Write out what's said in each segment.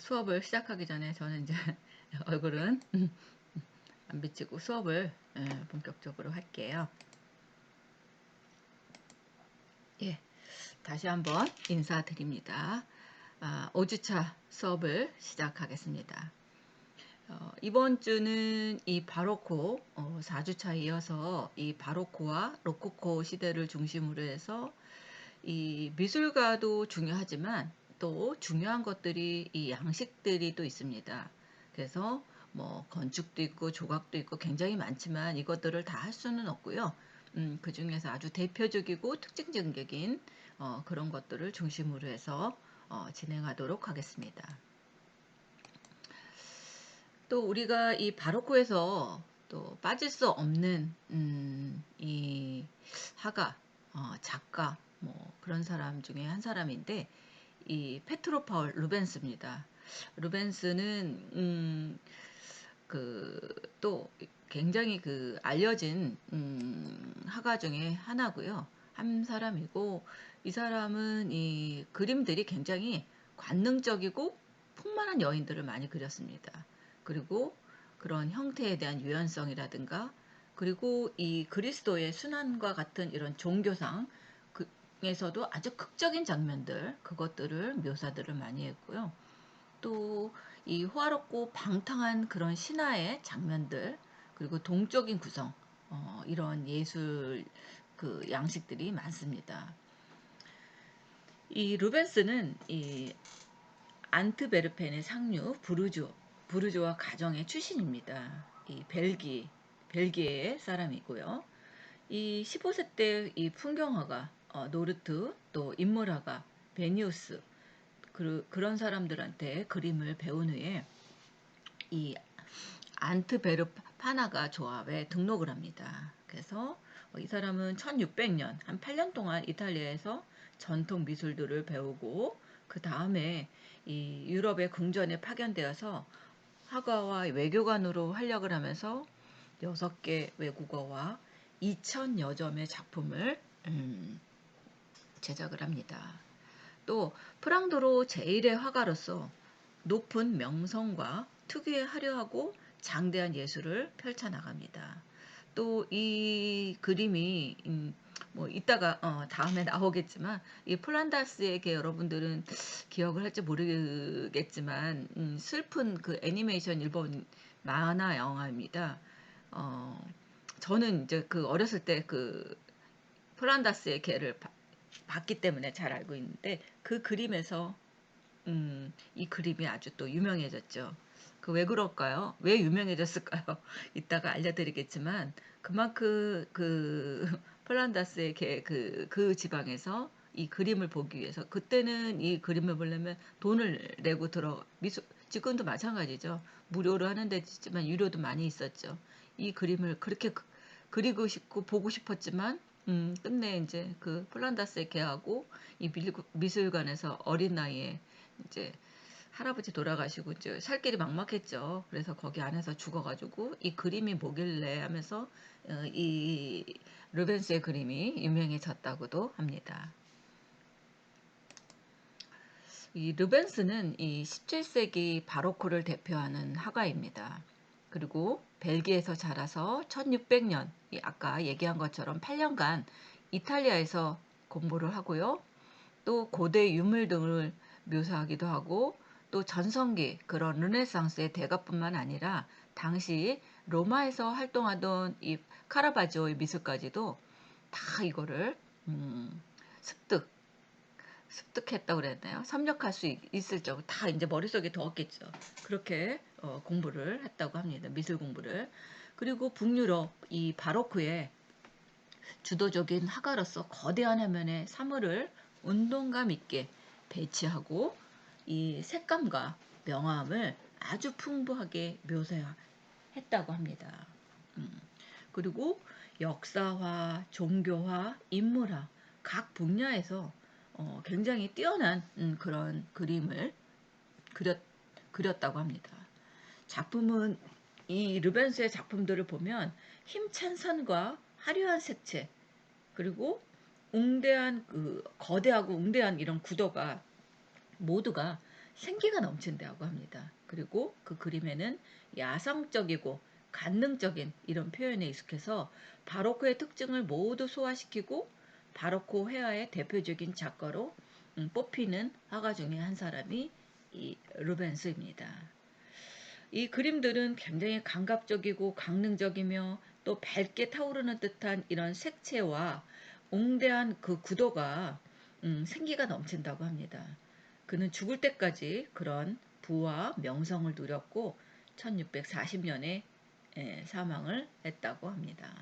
수업을 시작하기 전에 저는 이제 얼굴은 안 비치고 수업을 본격적으로 할게요. 예, 다시 한번 인사드립니다. 5주차 수업을 시작하겠습니다. 이번 주는 이 바로코 4주차에 이어서 이 바로코와 로코코 시대를 중심으로 해서 이 미술가도 중요하지만 또 중요한 것들이 이 양식들이 또 있습니다. 그래서 뭐 건축도 있고 조각도 있고 굉장히 많지만 이것들을 다 할 수는 없고요. 그 중에서 아주 대표적이고 특징적인 그런 것들을 중심으로 해서 진행하도록 하겠습니다. 또 우리가 이 바로코에서 또 빠질 수 없는 이 화가 작가 뭐 그런 사람 중에 한 사람인데 이 페트로 파울 루벤스입니다. 루벤스는 그 또 굉장히 그 알려진 화가 중에 하나고요. 한 사람이고 이 사람은 이 그림들이 굉장히 관능적이고 풍만한 여인들을 많이 그렸습니다. 그리고 그런 형태에 대한 유연성이라든가 그리고 이 그리스도의 순환과 같은 이런 종교상 에서도 아주 극적인 장면들 그것들을 묘사들을 많이 했고요. 또 이 호화롭고 방탕한 그런 신화의 장면들 그리고 동적인 구성 이런 예술 그 양식들이 많습니다. 이 루벤스는 이 안트베르펜의 상류 부르주아 가정의 출신입니다. 이 벨기에 사람이고요. 이 15세 때 이 풍경화가 노르트 또 인물화가 베니우스 그런 사람들한테 그림을 배운 후에 이 안트베르파나가 조합에 등록을 합니다. 그래서 이 사람은 1600년 한 8년 동안 이탈리아에서 전통 미술들을 배우고 그 다음에 이 유럽의 궁전에 파견되어서 화가와 외교관으로 활약을 하면서 6개 외국어와 2000여 점의 작품을 제작을 합니다. 또 프랑도로 제1의 화가로서 높은 명성과 특유의 화려하고 장대한 예술을 펼쳐나갑니다. 또 이 그림이 뭐 이따가 다음에 나오겠지만 이 플란다스에게 여러분들은 기억을 할지 모르겠지만 슬픈 그 애니메이션 일본 만화 영화입니다. 저는 이제 그 어렸을 때 그 플란다스의 개를 봤기 때문에 잘 알고 있는데 그 그림에서 이 그림이 아주 또 유명해졌죠. 그 왜 그럴까요? 왜 유명해졌을까요? 이따가 알려드리겠지만 그만큼 그 플란다스의 그 지방에서 이 그림을 보기 위해서 그때는 이 그림을 보려면 돈을 내고 지금도 마찬가지죠. 무료로 하는 데도 있지만 유료도 많이 있었죠. 이 그림을 그렇게 그리고 싶고 보고 싶었지만 끝내 이제 그 플란다스에 개하고 이 미술관에서 어린 나이에 이제 할아버지 돌아가시고 이제 살 길이 막막했죠. 그래서 거기 안에서 죽어가지고 이 그림이 뭐길래 하면서 이 루벤스의 그림이 유명해졌다고도 합니다. 이 루벤스는 이 17세기 바로코를 대표하는 화가입니다. 그리고 벨기에에서 자라서 1600년 아까 얘기한 것처럼 8년간 이탈리아에서 공부를 하고요. 또 고대 유물 등을 묘사하기도 하고 또 전성기 그런 르네상스의 대가뿐만 아니라 당시 로마에서 활동하던 이 카라바조의 미술까지도 다 이거를 습득 습득했다고 그랬나요? 섭렵할 수 있을 적 다 이제 머릿속에 넣었겠죠. 그렇게 공부를 했다고 합니다. 미술 공부를. 그리고 북유럽 이 바로크의 주도적인 화가로서 거대한 화면에 사물을 운동감 있게 배치하고 이 색감과 명암을 아주 풍부하게 묘사했다고 합니다. 그리고 역사화, 종교화, 인물화 각 분야에서 굉장히 뛰어난 그런 그림을 그렸, 그렸다고 합니다. 작품은 이 르벤스의 작품들을 보면 힘찬 선과 화려한 색채 그리고 웅대한 그 거대하고 웅대한 이런 구도가 모두가 생기가 넘친다고 합니다. 그리고 그 그림에는 야성적이고 관능적인 이런 표현에 익숙해서 바로크의 특징을 모두 소화시키고 바로크 회화의 대표적인 작가로 뽑히는 화가 중에 한 사람이 이 루벤스입니다. 이 그림들은 굉장히 감각적이고 강릉적이며 또 밝게 타오르는 듯한 이런 색채와 웅대한 그 구도가 생기가 넘친다고 합니다. 그는 죽을 때까지 그런 부와 명성을 누렸고 1640년에 사망을 했다고 합니다.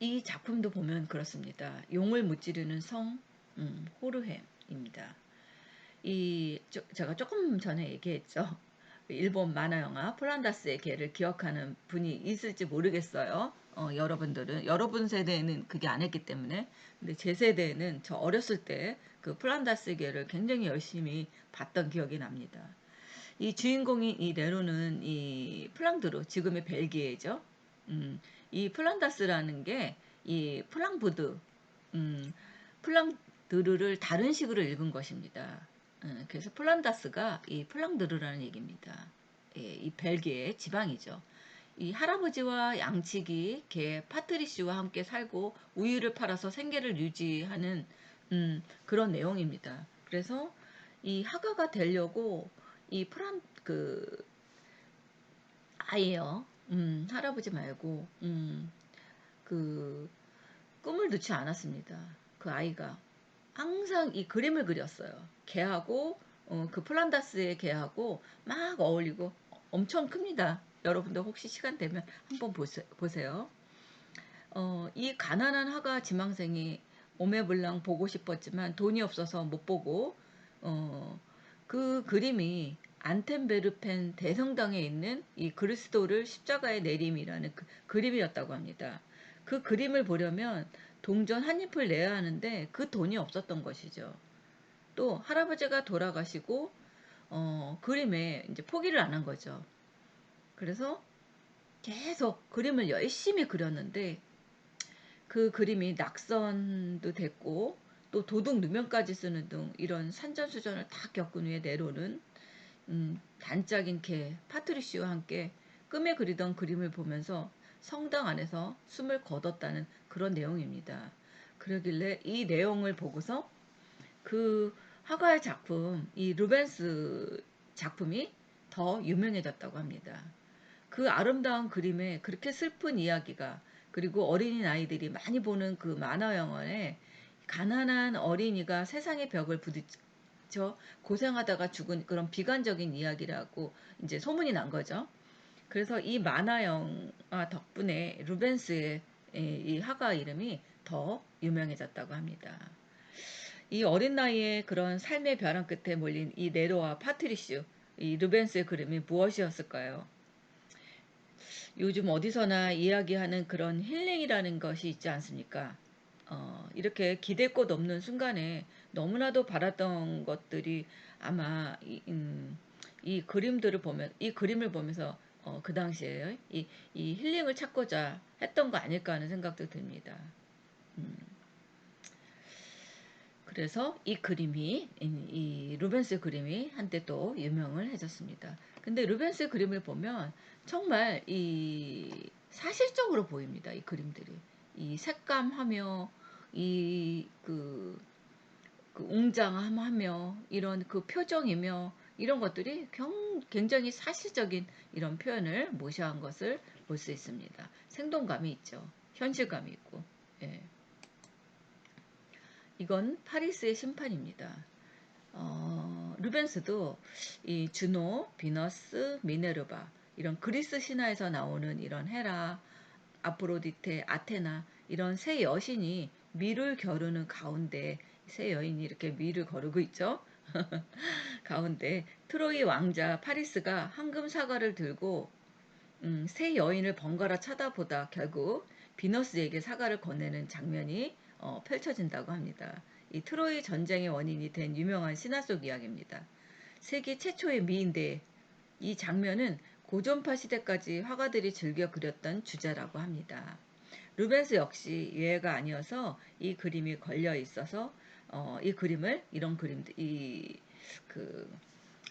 이 작품도 보면 그렇습니다. 용을 무찌르는 성 호르햄입니다. 제가 조금 전에 얘기했죠. 일본 만화 영화 플란다스의 개를 기억하는 분이 있을지 모르겠어요. 여러분 세대에는 그게 안 했기 때문에. 근데 제 세대에는 저 어렸을 때 그 플란다스 개를 굉장히 열심히 봤던 기억이 납니다. 이 주인공인 이 네로는 이 플랑드르, 지금의 벨기에죠. 이 플란다스라는 게 이 플랑부드, 음, 플랑드르를 다른 식으로 읽은 것입니다. 그래서 플란다스가 이 플랑드르라는 얘기입니다. 예, 이 벨기에 지방이죠. 이 할아버지와 양치기 개 파트리시와 함께 살고 우유를 팔아서 생계를 유지하는 그런 내용입니다. 그래서 이 화가가 되려고 이 아이요. 할아버지 말고 그 꿈을 넣지 않았습니다. 그 아이가 항상 이 그림을 그렸어요. 개하고 그 플란다스의 개하고 막 어울리고 엄청 큽니다. 여러분들 혹시 시간 되면 한번 보세요. 이 가난한 화가 지망생이 오매불랑 보고 싶었지만 돈이 없어서 못 보고 그 그림이 안텐베르펜 대성당에 있는 이 그리스도를 십자가에 내림이라는 그 그림이었다고 합니다. 그 그림을 보려면 동전 한 잎을 내야 하는데 그 돈이 없었던 것이죠. 또 할아버지가 돌아가시고 그림에 이제 포기를 안 한 거죠. 그래서 계속 그림을 열심히 그렸는데 그 그림이 낙선도 됐고 또 도둑 누명까지 쓰는 등 이런 산전수전을 다 겪은 후에 네로는 단짝인 개 파트리시와 함께 꿈에 그리던 그림을 보면서 성당 안에서 숨을 거뒀다는 그런 내용입니다. 그러길래 이 내용을 보고서 그 화가의 작품, 이 루벤스 작품이 더 유명해졌다고 합니다. 그 아름다운 그림에 그렇게 슬픈 이야기가 그리고 어린이 아이들이 많이 보는 그 만화 영화에 가난한 어린이가 세상의 벽을 부딪혀 고생하다가 죽은 그런 비관적인 이야기라고 이제 소문이 난 거죠. 그래서 이 만화 영화 덕분에 루벤스의 이 화가 이름이 더 유명해졌다고 합니다. 이 어린 나이에 그런 삶의 벼랑 끝에 몰린 이 네로와 파트리슈, 이 루벤스의 그림이 무엇이었을까요? 요즘 어디서나 이야기하는 그런 힐링이라는 것이 있지 않습니까? 이렇게 기댈 곳 없는 순간에 너무나도 바랐던 것들이 아마 이 그림들을 보면 이 그림을 보면서 그 당시에 이 힐링을 찾고자 했던 거 아닐까 하는 생각도 듭니다. 음, 그래서 이 루벤스 그림이 한때 또 유명을 해졌습니다. 근데 루벤스 그림을 보면 정말 이 사실적으로 보입니다. 이 그림들이. 이 색감하며 그 웅장함하며 이런 그 표정이며 이런 것들이 굉장히 사실적인 이런 표현을 모셔한 것을 볼 수 있습니다. 생동감이 있죠. 현실감이 있고. 예. 이건 파리스의 심판입니다. 루벤스도 이 주노, 비너스, 미네르바 이런 그리스 신화에서 나오는 이런 헤라, 아프로디테, 아테나 이런 세 여신이 미를 겨루는 가운데 세 여인이 이렇게 미를 거르고 있죠. 가운데 트로이 왕자 파리스가 황금 사과를 들고 세 여인을 번갈아 쳐다보다 결국 비너스에게 사과를 건네는 장면이 펼쳐진다고 합니다. 이 트로이 전쟁의 원인이 된 유명한 신화 속 이야기입니다. 세계 최초의 미인데 이 장면은 고전파 시대까지 화가들이 즐겨 그렸던 주제라고 합니다. 루벤스 역시 예외가 아니어서 이 그림이 걸려 있어서 이 그림을 이런 그림들 이그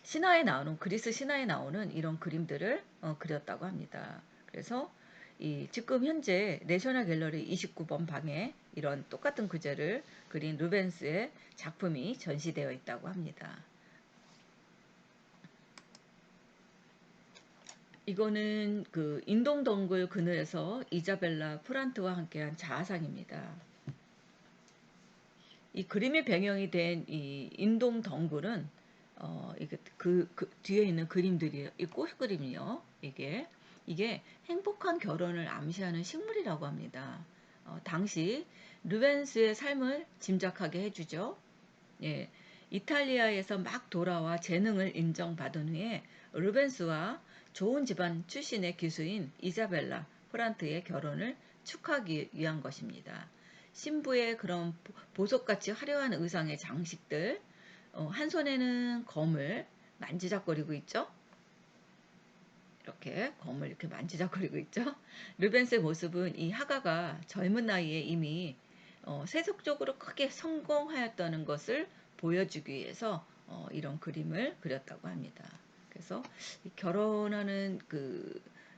신화에 나오는 그리스 신화에 나오는 이런 그림들을 그렸다고 합니다. 그래서 이 지금 현재 내셔널 갤러리 29번 방에 이런 똑같은 구제를 그린 루벤스의 작품이 전시되어 있다고 합니다. 이거는 그 인동덩굴 그늘에서 이자벨라 프란트와 함께한 자화상입니다. 이 그림의 배경이 된 이 인동 덩굴은 이게 그 뒤에 있는 그림들이에요. 이 꽃 그림이요. 이게 행복한 결혼을 암시하는 식물이라고 합니다. 당시 루벤스의 삶을 짐작하게 해주죠. 예, 이탈리아에서 막 돌아와 재능을 인정받은 후에 루벤스와 좋은 집안 출신의 기수인 이자벨라 프란트의 결혼을 축하하기 위한 것입니다. 신부의 그런 보석같이 화려한 의상의 장식들, 한 손에는 검을 만지작거리고 있죠. 이렇게 검을 이렇게 만지작거리고 있죠. 루벤스의 모습은 이 화가가 젊은 나이에 이미 세속적으로 크게 성공하였다는 것을 보여주기 위해서 이런 그림을 그렸다고 합니다. 그래서 결혼하는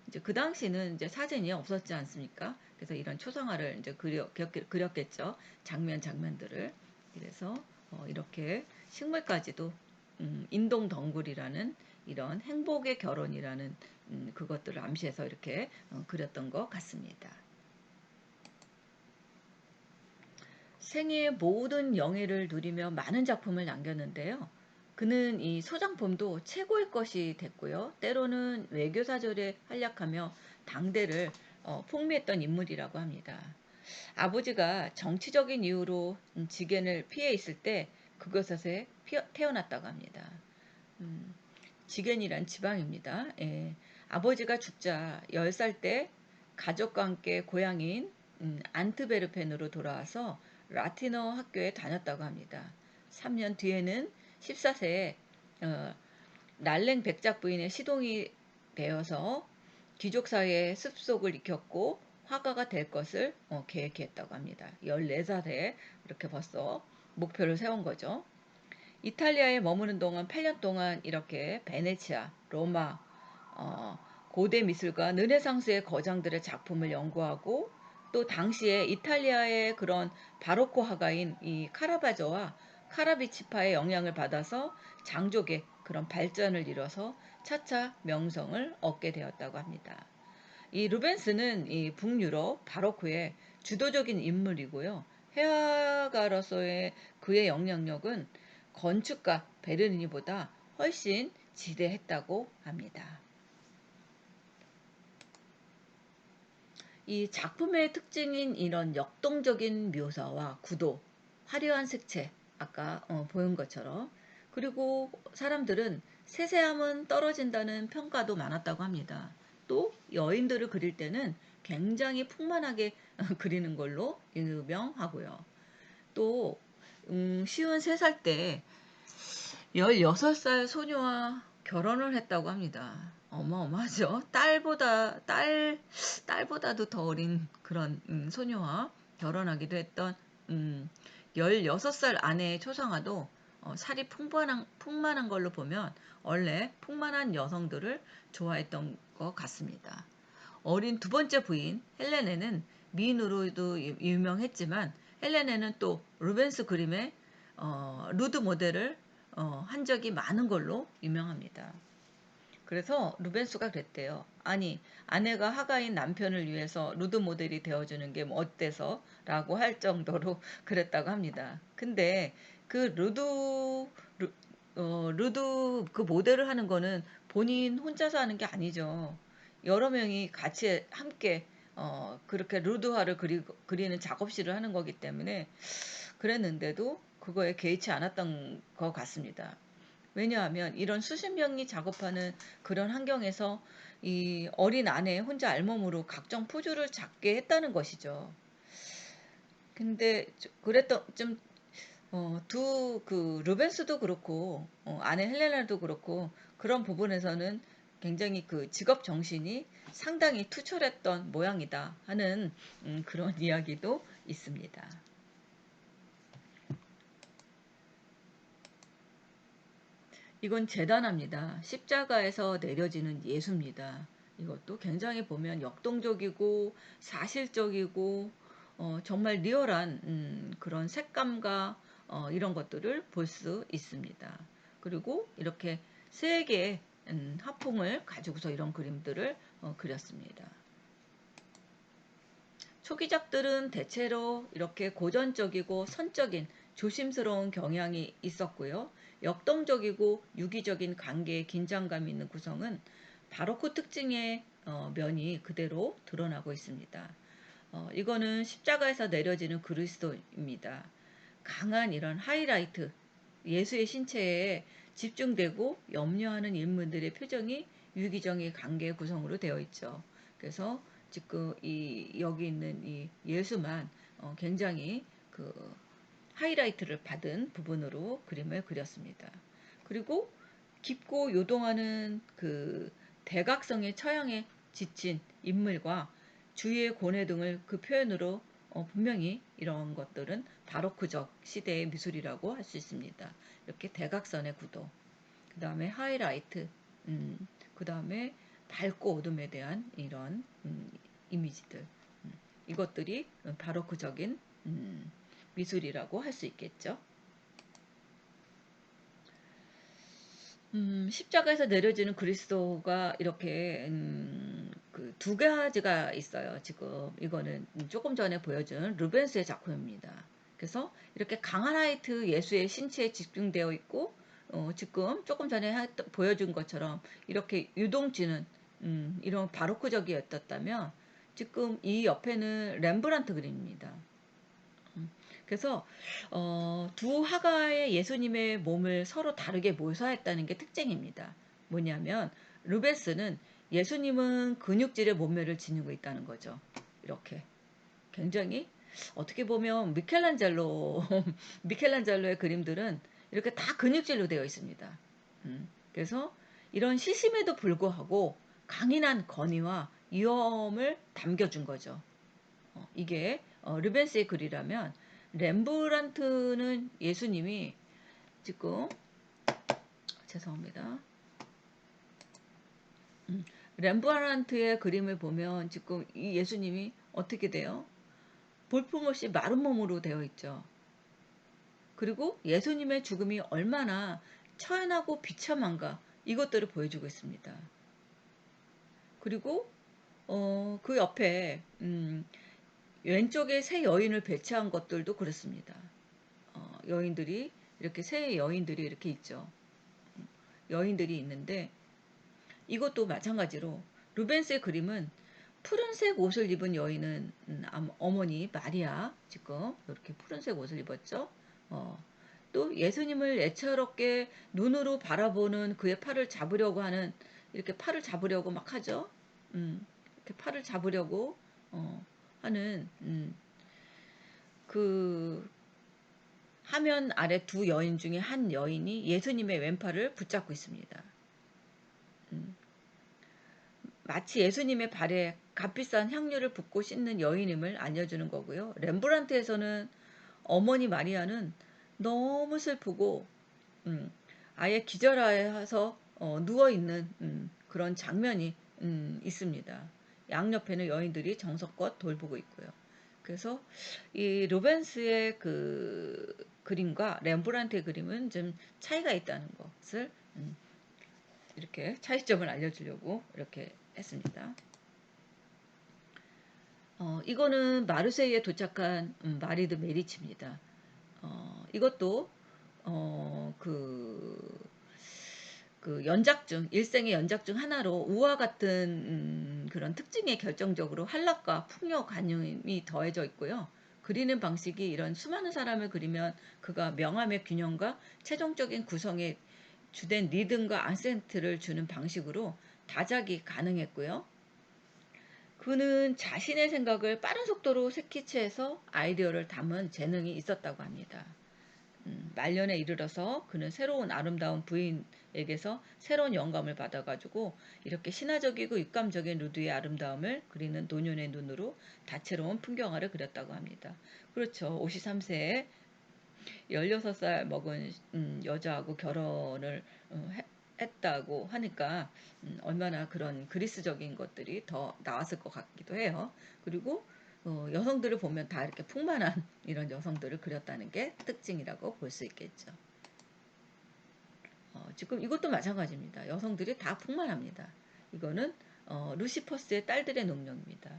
이제 그 당시는 이제 사진이 없었지 않습니까? 그래서 이런 초상화를 이제 그렸겠죠. 장면들을. 그래서 이렇게 식물까지도 인동덩굴이라는 이런 행복의 결혼이라는 그것들을 암시해서 이렇게 그렸던 것 같습니다. 생애의 모든 영예를 누리며 많은 작품을 남겼는데요. 그는 이 소장품도 최고의 것이 됐고요. 때로는 외교사절에 활약하며 당대를 풍미했던 인물이라고 합니다. 아버지가 정치적인 이유로 직연을 피해 있을 때 그곳에서 태어났다고 합니다. 음, 지겐이란 지방입니다. 예. 아버지가 죽자 10살 때 가족과 함께 고향인 안트베르펜으로 돌아와서 라틴어 학교에 다녔다고 합니다. 3년 뒤에는 14세에 날랭 백작 부인의 시동이 되어서 귀족사회의 습속을 익혔고 화가가 될 것을 계획했다고 합니다. 14살에 이렇게 벌써 목표를 세운 거죠. 이탈리아에 머무는 동안 8년 동안 이렇게 베네치아, 로마, 고대 미술과 르네상스의 거장들의 작품을 연구하고 또 당시에 이탈리아의 그런 바로코 화가인 이 카라바조와 카라비치파의 영향을 받아서 장족의 그런 발전을 이뤄서 차차 명성을 얻게 되었다고 합니다. 이 루벤스는 이 북유럽 바로크의 주도적인 인물이고요. 해화가로서의 그의 영향력은 건축가 베르니보다 훨씬 지대했다고 합니다. 이 작품의 특징인 이런 역동적인 묘사와 구도, 화려한 색채, 아까 보인 것처럼 그리고 사람들은 세세함은 떨어진다는 평가도 많았다고 합니다. 또 여인들을 그릴 때는 굉장히 풍만하게 그리는 걸로 유명하고요. 또 쉬운 3살 때 16살 소녀와 결혼을 했다고 합니다. 어마어마하죠. 딸보다도 더 어린 그런 소녀와 결혼하기도 했던 음, 16살 아내의 초상화도 살이 풍만한 걸로 보면 원래 풍만한 여성들을 좋아했던 것 같습니다. 어린 두 번째 부인 헬레네는 미인으로도 유명했지만 헬레네는 또 루벤스 그림의 루드 모델을 한 적이 많은 걸로 유명합니다. 그래서 루벤스가 그랬대요. 아니, 아내가 화가인 남편을 위해서 루드 모델이 되어주는 게 뭐 어때서? 라고 할 정도로 그랬다고 합니다. 근데 그 루드 그 모델을 하는 거는 본인 혼자서 하는 게 아니죠. 여러 명이 같이 함께 그렇게 루드화를 그리는 작업실을 하는 거기 때문에 그랬는데도 그거에 개의치 않았던 것 같습니다. 왜냐하면 이런 수십 명이 작업하는 그런 환경에서 이 어린 아내 혼자 알몸으로 각종 포즈를 잡게 했다는 것이죠. 근데 그랬던 두 루벤스도 그렇고 아내 헬레나도 그렇고 그런 부분에서는 굉장히 그 직업 정신이 상당히 투철했던 모양이다 하는 그런 이야기도 있습니다. 이건 재단합니다. 십자가에서 내려지는 예수입니다. 이것도 굉장히 보면 역동적이고 사실적이고 정말 리얼한 그런 색감과 이런 것들을 볼 수 있습니다. 그리고 이렇게 세 개의 화풍을 가지고서 이런 그림들을 그렸습니다. 초기작들은 대체로 이렇게 고전적이고 선적인 조심스러운 경향이 있었고요. 역동적이고 유기적인 관계의 긴장감 있는 구성은 바로크 특징의 면이 그대로 드러나고 있습니다. 이거는 십자가에서 내려지는 그리스도입니다. 강한 이런 하이라이트, 예수의 신체에 집중되고 염려하는 인물들의 표정이 유기적인 관계 구성으로 되어 있죠. 그래서 지금 여기 있는 이 예수만 굉장히 그 하이라이트를 받은 부분으로 그림을 그렸습니다. 그리고 깊고 요동하는 그 대각성의 처형에 지친 인물과 주위의 고뇌 등을 그 표현으로 분명히 이런 것들은 바로크적 시대의 미술이라고 할 수 있습니다. 이렇게 대각선의 구도, 그 다음에 하이라이트, 그 다음에 밝고 어둠에 대한 이런 이미지들, 이것들이 바로크적인 미술이라고 할 수 있겠죠. 십자가에서 내려지는 그리스도가 이렇게 그두 가지가 있어요. 지금 이거는 조금 전에 보여준 루벤스의 작품입니다. 그래서 이렇게 강한 하이트 예수의 신체에 집중되어 있고 지금 조금 전에 보여준 것처럼 이렇게 유동치는 이런 바로크적이었다면 지금 이 옆에는 렘브란트 그림입니다. 그래서 두 화가의 예수님의 몸을 서로 다르게 묘사했다는 게 특징입니다. 뭐냐면 루벤스는 예수님은 근육질의 몸매를 지니고 있다는 거죠. 이렇게 굉장히 어떻게 보면 미켈란젤로의 그림들은 이렇게 다 근육질로 되어 있습니다. 그래서 이런 시심에도 불구하고 강인한 건의와 위험을 담겨준 거죠. 이게 르벤스의 글이라면 렘브란트는 예수님이 지금 죄송합니다. 렘브란트의 그림을 보면 지금 이 예수님이 어떻게 돼요? 볼품없이 마른 몸으로 되어 있죠. 그리고 예수님의 죽음이 얼마나 처연하고 비참한가 이것들을 보여주고 있습니다. 그리고 그 옆에 왼쪽에 세 여인을 배치한 것들도 그렇습니다. 여인들이 이렇게 세 여인들이 이렇게 있죠. 여인들이 있는데 이것도 마찬가지로 루벤스의 그림은 푸른색 옷을 입은 여인은 어머니 마리아 지금 이렇게 푸른색 옷을 입었죠. 또 예수님을 애처롭게 눈으로 바라보는 그의 팔을 잡으려고 하는 이렇게 팔을 잡으려고 막 하죠. 이렇게 팔을 잡으려고 하는 그 화면 아래 두 여인 중에 한 여인이 예수님의 왼팔을 붙잡고 있습니다. 마치 예수님의 발에 값비싼 향료를 붓고 씻는 여인임을 알려주는 거고요. 렘브란트에서는 어머니 마리아는 너무 슬프고 아예 기절해서 누워있는 그런 장면이 있습니다. 양옆에는 여인들이 정성껏 돌보고 있고요. 그래서 이 로벤스의 그 그림과 렘브란트의 그림은 좀 차이가 있다는 것을 이렇게 차이점을 알려주려고 이렇게 했습니다. 이거는 마르세유에 도착한 마리드 메리치입니다. 이것도 그 연작 일생의 연작 중 하나로 우화 같은 그런 특징에 결정적으로 한락과 풍요 관념이 더해져 있고요. 그리는 방식이 이런 수많은 사람을 그리면 그가 명암의 균형과 최종적인 구성에 주된 리듬과 안센트를 주는 방식으로 다작이 가능했고요. 그는 자신의 생각을 빠른 속도로 스케치해서 아이디어를 담은 재능이 있었다고 합니다. 말년에 이르러서 그는 새로운 아름다운 부인에게서 새로운 영감을 받아가지고 이렇게 신화적이고 육감적인 루드의 아름다움을 그리는 노년의 눈으로 다채로운 풍경화를 그렸다고 합니다. 그렇죠. 53세에 16살 먹은 여자하고 결혼을 했다고 하니까 얼마나 그런 그리스적인 것들이 더 나왔을 것 같기도 해요. 그리고 여성들을 보면 다 이렇게 풍만한 이런 여성들을 그렸다는 게 특징이라고 볼 수 있겠죠. 지금 이것도 마찬가지입니다. 여성들이 다 풍만합니다. 이거는 루시퍼스의 딸들의 능력입니다.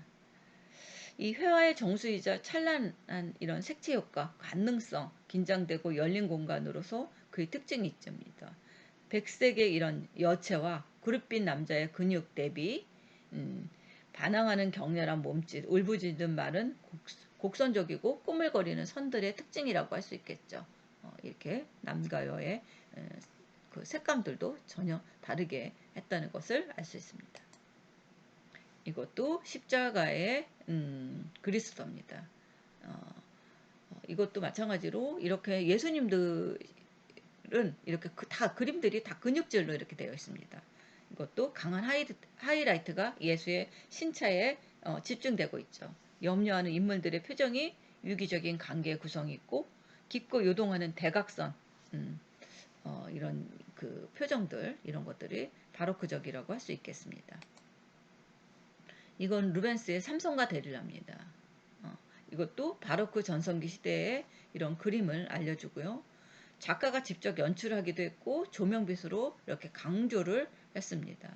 이 회화의 정수이자 찬란한 이런 색채 효과, 관능성, 긴장되고 열린 공간으로서 그의 특징이 있습니다. 백색의 이런 여체와 그릇빛 남자의 근육 대비 반항하는 격렬한 몸짓, 울부짖는 말은 곡선적이고 꾸물거리는 선들의 특징이라고 할 수 있겠죠. 이렇게 남과 여의 그 색감들도 전혀 다르게 했다는 것을 알 수 있습니다. 이것도 십자가의 그리스도입니다. 이것도 마찬가지로 이렇게 예수님들은 이렇게 다 그림들이 다 근육질로 이렇게 되어 있습니다. 이것도 강한 하이라이트가 예수의 신차에 집중되고 있죠. 염려하는 인물들의 표정이 유기적인 관계 구성이 있고 깊고 요동하는 대각선 이런 그 표정들 이런 것들이 바로크적이라고 할 수 있겠습니다. 이건 루벤스의 삼성과 데릴라입니다. 이것도 바로크 전성기 시대의 이런 그림을 알려주고요. 작가가 직접 연출하기도 했고 조명빛으로 이렇게 강조를 했습니다.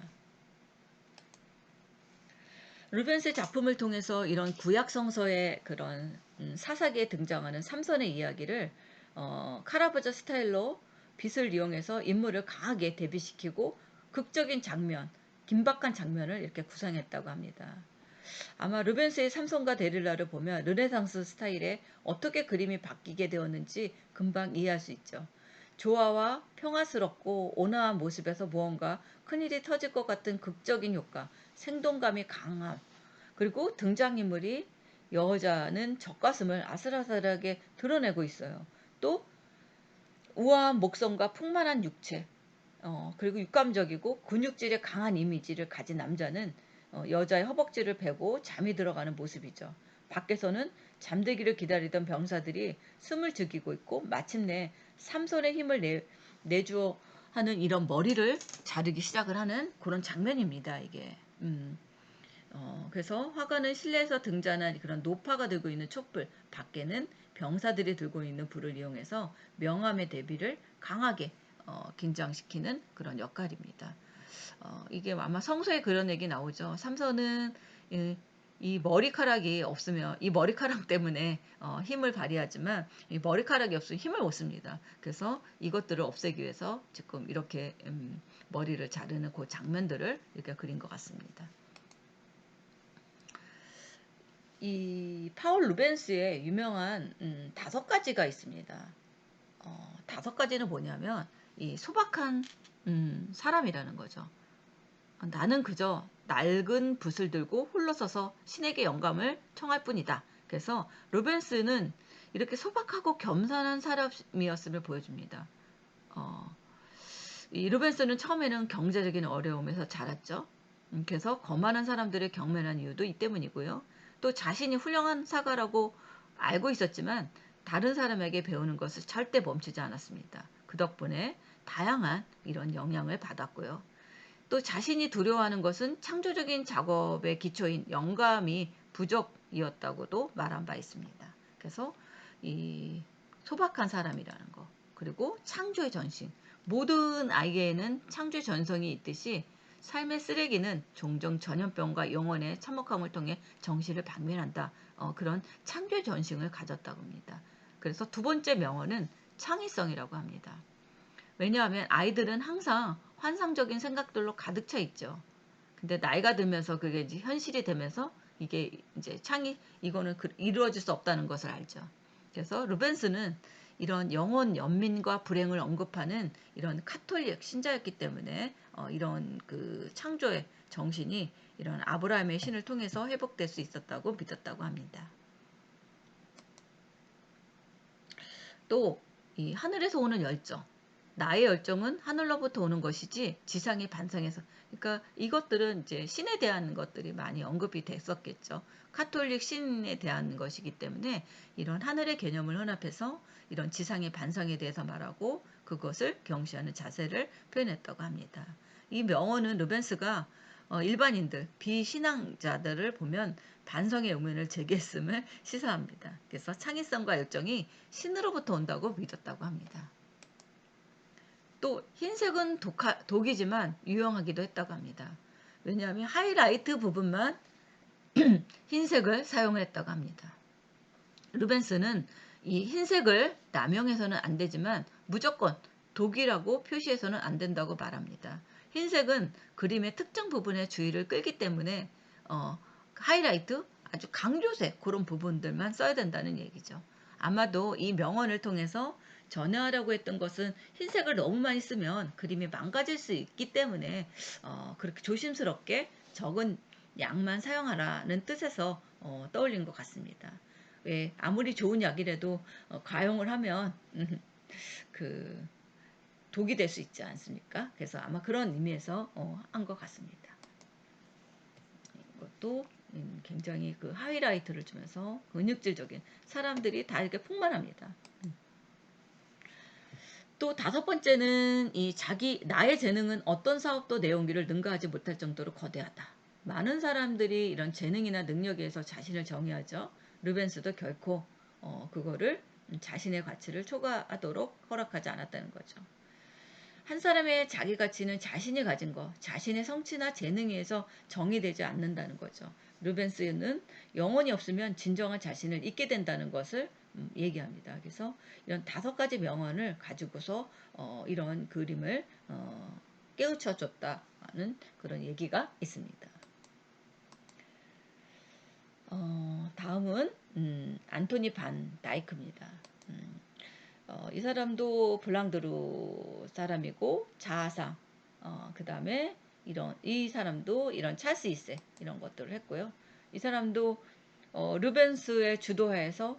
루벤스의 작품을 통해서 이런 구약 성서의 그런 사사기에 등장하는 삼선의 이야기를 카라바자 스타일로 빛을 이용해서 인물을 강하게 대비시키고 극적인 장면, 긴박한 장면을 이렇게 구성했다고 합니다. 아마 루벤스의 삼손과 데릴라를 보면 르네상스 스타일에 어떻게 그림이 바뀌게 되었는지 금방 이해할 수 있죠. 조화와 평화스럽고 온화한 모습에서 무언가 큰일이 터질 것 같은 극적인 효과, 생동감이 강함, 그리고 등장인물이 여자는 젖가슴을 아슬아슬하게 드러내고 있어요. 또 우아한 목성과 풍만한 육체, 그리고 육감적이고 근육질의 강한 이미지를 가진 남자는 여자의 허벅지를 베고 잠이 들어가는 모습이죠. 밖에서는 잠들기를 기다리던 병사들이 숨을 죽이고 있고 마침내 삼손의 힘을 내주어 하는 이런 머리를 자르기 시작을 하는 그런 장면입니다. 이게. 그래서 화가는 실내에서 등장한 그런 노파가 들고 있는 촛불, 밖에는 병사들이 들고 있는 불을 이용해서 명암의 대비를 강하게 긴장시키는 그런 역할입니다. 이게 아마 성서에 그런 얘기 나오죠. 삼손은 이 머리카락이 없으면 이 머리카락 때문에 힘을 발휘하지만 이 머리카락이 없으면 힘을 못 씁니다. 그래서 이것들을 없애기 위해서 지금 이렇게 머리를 자르는 그 장면들을 이렇게 그린 것 같습니다. 이 파울 루벤스의 유명한 5가지가 있습니다. 5가지는 뭐냐면 이 소박한 사람이라는 거죠. 나는 그저 낡은 붓을 들고 홀로 서서 신에게 영감을 청할 뿐이다. 그래서 루벤스는 이렇게 소박하고 겸손한 사람이었음을 보여줍니다. 이 루벤스는 처음에는 경제적인 어려움에서 자랐죠. 그래서 거만한 사람들을 경멸한 이유도 이 때문이고요. 또 자신이 훌륭한 사가라고 알고 있었지만 다른 사람에게 배우는 것을 절대 멈추지 않았습니다. 그 덕분에 다양한 이런 영향을 받았고요. 또 자신이 두려워하는 것은 창조적인 작업의 기초인 영감이 부족이었다고도 말한 바 있습니다. 그래서 이 소박한 사람이라는 거, 그리고 창조의 전신. 모든 아이에는 창조의 전성이 있듯이 삶의 쓰레기는 종종 전염병과 영혼의 참혹함을 통해 정신을 박멸한다. 그런 창조의 전신을 가졌다고 합니다. 그래서 두 번째 명언은 창의성이라고 합니다. 왜냐하면 아이들은 항상 환상적인 생각들로 가득 차 있죠. 근데 나이가 들면서 그게 이제 현실이 되면서 이게 이제 이거는 이루어질 수 없다는 것을 알죠. 그래서 루벤스는 이런 영혼 연민과 불행을 언급하는 이런 카톨릭 신자였기 때문에 이런 그 창조의 정신이 이런 아브라함의 신을 통해서 회복될 수 있었다고 믿었다고 합니다. 또 이 하늘에서 오는 열정, 나의 열정은 하늘로부터 오는 것이지 지상의 반상에서. 그러니까 이것들은 이제 신에 대한 것들이 많이 언급이 됐었겠죠. 카톨릭 신에 대한 것이기 때문에 이런 하늘의 개념을 혼합해서 이런 지상의 반상에 대해서 말하고 그것을 경시하는 자세를 표현했다고 합니다. 이 명언은 루벤스가 일반인들, 비신앙자들을 보면 반성의 의문을 제기했음을 시사합니다. 그래서 창의성과 열정이 신으로부터 온다고 믿었다고 합니다. 또 흰색은 독이지만 유용하기도 했다고 합니다. 왜냐하면 하이라이트 부분만 흰색을 사용했다고 합니다. 루벤스는 이 흰색을 남용해서는 안 되지만 무조건 독이라고 표시해서는 안 된다고 말합니다. 흰색은 그림의 특정 부분에 주의를 끌기 때문에 하이라이트, 아주 강조색 그런 부분들만 써야 된다는 얘기죠. 아마도 이 명언을 통해서 전해하려고 했던 것은 흰색을 너무 많이 쓰면 그림이 망가질 수 있기 때문에 그렇게 조심스럽게 적은 양만 사용하라는 뜻에서 떠올린 것 같습니다. 왜 아무리 좋은 약이라도 과용을 하면 그 독이 될 수 있지 않습니까? 그래서 아마 그런 의미에서 한 것 같습니다. 이것도 굉장히 그 하이라이트를 주면서 근육질적인 사람들이 다 이렇게 풍만합니다. 또 다섯 번째는 이 나의 재능은 어떤 사업도 내용기를 능가하지 못할 정도로 거대하다. 많은 사람들이 이런 재능이나 능력에 의해서 자신을 정의하죠. 루벤스도 결코 그거를 자신의 가치를 초과하도록 허락하지 않았다는 거죠. 한 사람의 자기 가치는 자신이 가진 것, 자신의 성취나 재능에 의해서 정의되지 않는다는 거죠. 루벤스는 영혼이 없으면 진정한 자신을 잊게 된다는 것을 얘기합니다. 그래서 이런 다섯 가지 명언을 가지고서 이런 그림을 깨우쳐 줬다는 그런 얘기가 있습니다. 다음은 안토니 반 다이크입니다. 이 사람도 블랑드루 사람이고 자아상, 그 다음에 이 사람도 이런 찰스 2세 이런 것들을 했고요. 이 사람도 루벤스의 주도하에서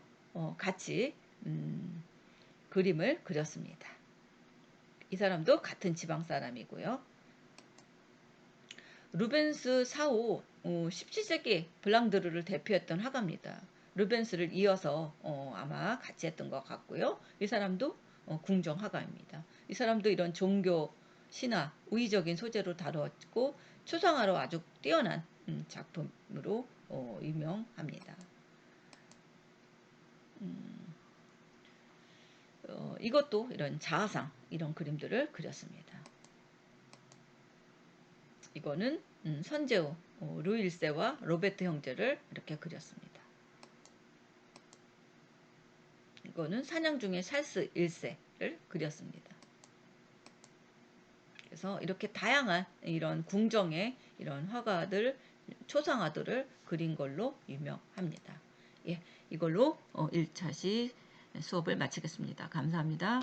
같이 그림을 그렸습니다. 이 사람도 같은 지방 사람이고요. 루벤스 사후 17세기 블랑드르를 대표했던 화가입니다. 루벤스를 이어서 아마 같이 했던 것 같고요. 이 사람도 궁정 화가입니다. 이 사람도 이런 종교, 신화, 우의적인 소재로 다뤘고 추상화로 아주 뛰어난 작품으로 유명합니다. 이것도 이런 자아상 이런 그림들을 그렸습니다. 이거는 선제후 루이 1세와 로베트 형제를 이렇게 그렸습니다. 이거는 사냥 중에 찰스 1세를 그렸습니다. 그래서 이렇게 다양한 이런 궁정의 이런 화가들, 초상화들을 그린 걸로 유명합니다. 예, 이걸로 1차시 수업을 마치겠습니다. 감사합니다.